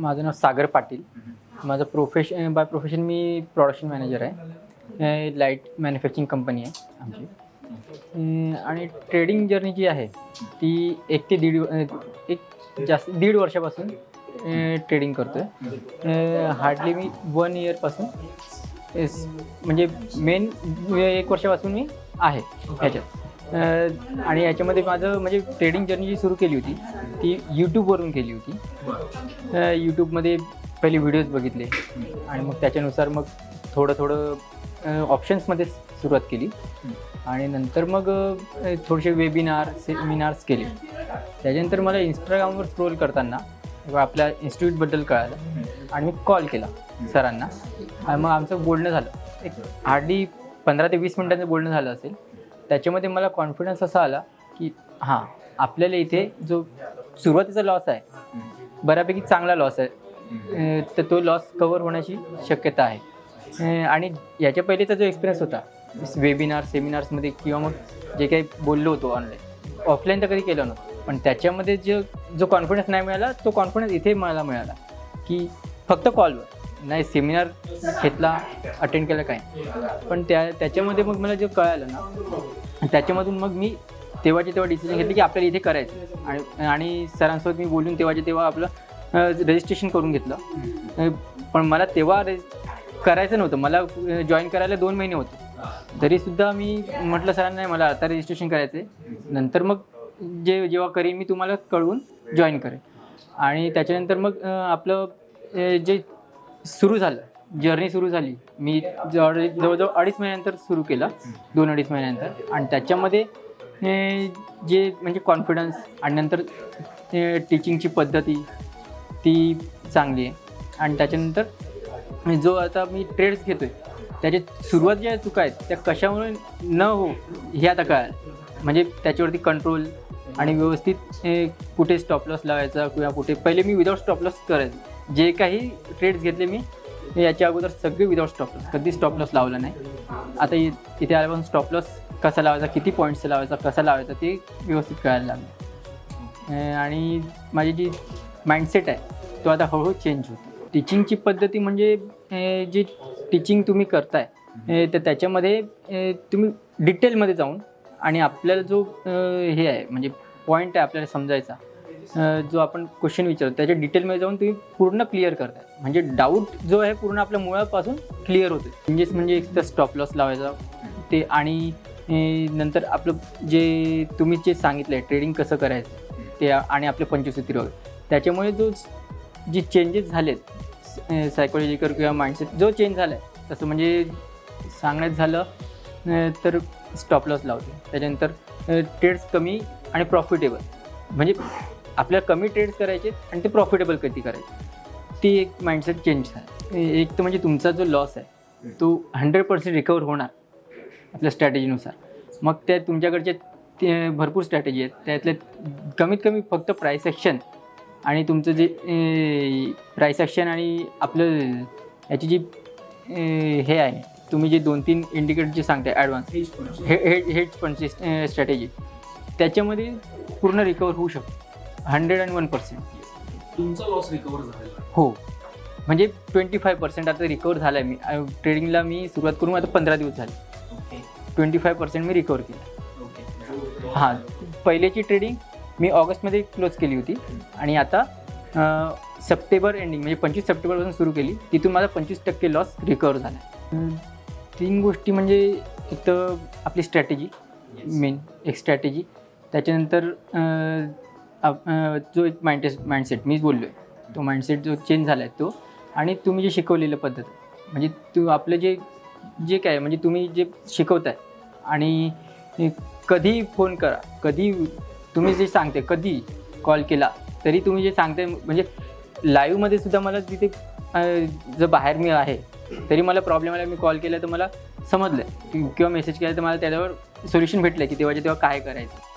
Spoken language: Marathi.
माझं नाव सागर पाटील. माझं by profession me production manager आहे. लाईट मॅन्युफॅक्चरिंग कंपनी आहे आमची. आणि ट्रेडिंग जर्नी जी आहे ती 1 ते 1.5 वर्षापासून ट्रेडिंग करतो आहे. हार्डली मी 1 इयरपासून म्हणजे मेन 1 वर्षापासून मी आहे ह्याच्यात. आणि याच्यामध्ये माझं म्हणजे ट्रेडिंग जर्नी जी सुरू केली होती ती यूट्यूबवरून केली होती. यूट्यूबमध्ये पहिले व्हिडिओज बघितले आणि मग त्याच्यानुसार मग थोडं ऑप्शन्समध्ये सुरुवात केली आणि नंतर मग थोडेसे सेमिनार्स केले. त्याच्यानंतर मला इंस्टाग्रामवर स्क्रोल करताना आपल्या इन्स्टिट्यूटबद्दल कळालं आणि मी कॉल केला सरांना आणि मग आमचं बोलणं झालं. एक हार्डली 15 ते 20 मिनिटांचं बोलणं झालं असेल. त्याच्यामध्ये मला कॉन्फिडन्स असा आला की हां, आपल्याला इथे जो सुरुवातीचा लॉस आहे बऱ्यापैकी चांगला लॉस आहे, तर तो लॉस कवर होण्याची शक्यता आहे. आणि याच्या पहिलेचा जो एक्सपिरियन्स होता सेमिनार्समध्ये किंवा मग जे काही बोललो होतो ऑफलाईन तर कधी केलं नव्हतं, पण त्याच्यामध्ये जो कॉन्फिडन्स नाही मिळाला तो कॉन्फिडन्स इथे मला मिळाला की फक्त कॉलवर नाही. सेमिनार घेतला, अटेंड केलं काय, पण त्याच्यामध्ये मग मला जे कळालं ना त्याच्यामधून मग मी तेव्हा डिसिजन घेतलं की आपल्याला इथे करायचं. आणि सरांसोबत मी बोलून तेव्हा आपलं रजिस्ट्रेशन करून घेतलं. पण मला तेव्हा करायचं नव्हतं. मला जॉईन करायला 2 महिने होते. तरीसुद्धा मी म्हटलं सरांना नाही, मला आता रजिस्ट्रेशन करायचं आहे, नंतर मग जेव्हा करीन मी तुम्हाला कळवून जॉईन करेन. आणि त्याच्यानंतर मग आपलं जे जर्नी सुरू झाली. मी जवळजवळ 2.5 महिन्यानंतर सुरू केला, 2-2.5 महिन्यानंतर. आणि त्याच्यामध्ये जे म्हणजे कॉन्फिडन्स आणि नंतर टीचिंगची पद्धती ती चांगली आहे. आणि त्याच्यानंतर जो आता मी ट्रेड्स घेतो आहे त्याची सुरुवात ज्या चुका आहेत त्या कशामुळे न हो हे आता कळालं. म्हणजे त्याच्यावरती कंट्रोल आणि व्यवस्थित कुठे स्टॉप लॉस लावायचा किंवा कुठे पहिले मी विदाऊट स्टॉप लॉस करायचं. जे काही ट्रेड्स घेतले मी याच्या अगोदर सगळे विदाऊट स्टॉप लॉस, कधी स्टॉप लॉस लावला नाही. आता इथे आल्यापासून स्टॉप लॉस कसा लावायचा, किती पॉईंट्स लावायचा, कसा लावायचा ते व्यवस्थित कळायला लागलं. आणि माझी जी माइंडसेट आहे तो आता हळूहळू चेंज होतो. टीचिंगची पद्धती म्हणजे जी टीचिंग तुम्ही करताय तर त्याच्यामध्ये तुम्ही डिटेलमध्ये जाऊन आणि आपल्याला जो हे आहे म्हणजे पॉईंट आहे आपल्याला समजायचा, जो आपण क्वेश्चन विचारतो त्याच्या डिटेलमध्ये जाऊन तुम्ही पूर्ण क्लिअर करताय. म्हणजे डाऊट जो आहे पूर्ण आपल्या मुळापासून क्लिअर होतो. म्हणजे एक तर स्टॉप लॉस लावायचा ते. आणि नंतर आपलं जे तुम्ही जे सांगितलं आहे ट्रेडिंग कसं करायचं ते आणि आपले पंचसूत्री वगैरे, त्याच्यामुळे जे चेंजेस झालेत सायकोलॉजिकल किंवा माइंडसेट जो चेंज झाला आहे तसं म्हणजे सांगण्यात झालं तर स्टॉप लॉस लावते. त्याच्यानंतर ट्रेड्स कमी आणि प्रॉफिटेबल, म्हणजे आपल्याला कमी ट्रेड्स करायचे आणि ते प्रॉफिटेबल कधी करायचे, ती एक माइंडसेट चेंज झाला. एक तर म्हणजे तुमचा जो लॉस आहे तो 100% रिकवर होणार आपल्या स्ट्रॅटेजीनुसार. मग त्या तुमच्याकडचे भरपूर स्ट्रॅटेजी आहेत, त्यातले कमीत कमी फक्त प्राईस ॲक्शन आणि तुमचं जे प्राईस ॲक्शन आणि आपलं याची जी हे आहे तुम्ही जे 2-3 इंडिकेटर जे सांगताय ॲडव्हान्स हेड्स पंची स्ट्रॅटेजी, त्याच्यामध्ये पूर्ण रिकवर होऊ शकतो 101%. तुमचा लॉस रिकवर झाला? हो, म्हणजे 25% आता रिकवर झाला आहे. मी ट्रेडिंगला मी सुरुवात करून आता 15 दिवस झाले. 25% मी रिकवर केलं. हां, पहिल्याची ट्रेडिंग मी ऑगस्टमध्ये क्लोज केली होती आणि आता सप्टेंबर एंडिंग म्हणजे 25 सप्टेंबरपासून सुरू केली. तिथून माझा 25% लॉस रिकवर झाला. 3 गोष्टी म्हणजे एक तर आपली स्ट्रॅटेजी, मेन एक स्ट्रॅटेजी. त्याच्यानंतर जो एक माइंडसेट मीच बोललो आहे तो माइंडसेट जो चेंज झाला आहे तो. आणि तुम्ही जे शिकवलेलं पद्धत म्हणजे आपलं जे काय म्हणजे तुम्ही जे शिकवताय आणि कधी फोन करा, कधी तुम्ही जे सांगते, कधी कॉल केला तरी तुम्ही जे सांगते म्हणजे लाईव्हमध्ये सुद्धा मला तिथे जर बाहेर मी आहे तरी मला प्रॉब्लेम आला, मी कॉल केला तर मला समजलं किंवा मेसेज केला तर मला त्याच्यावर सोल्युशन भेटलं की तेव्हा काय करायचं.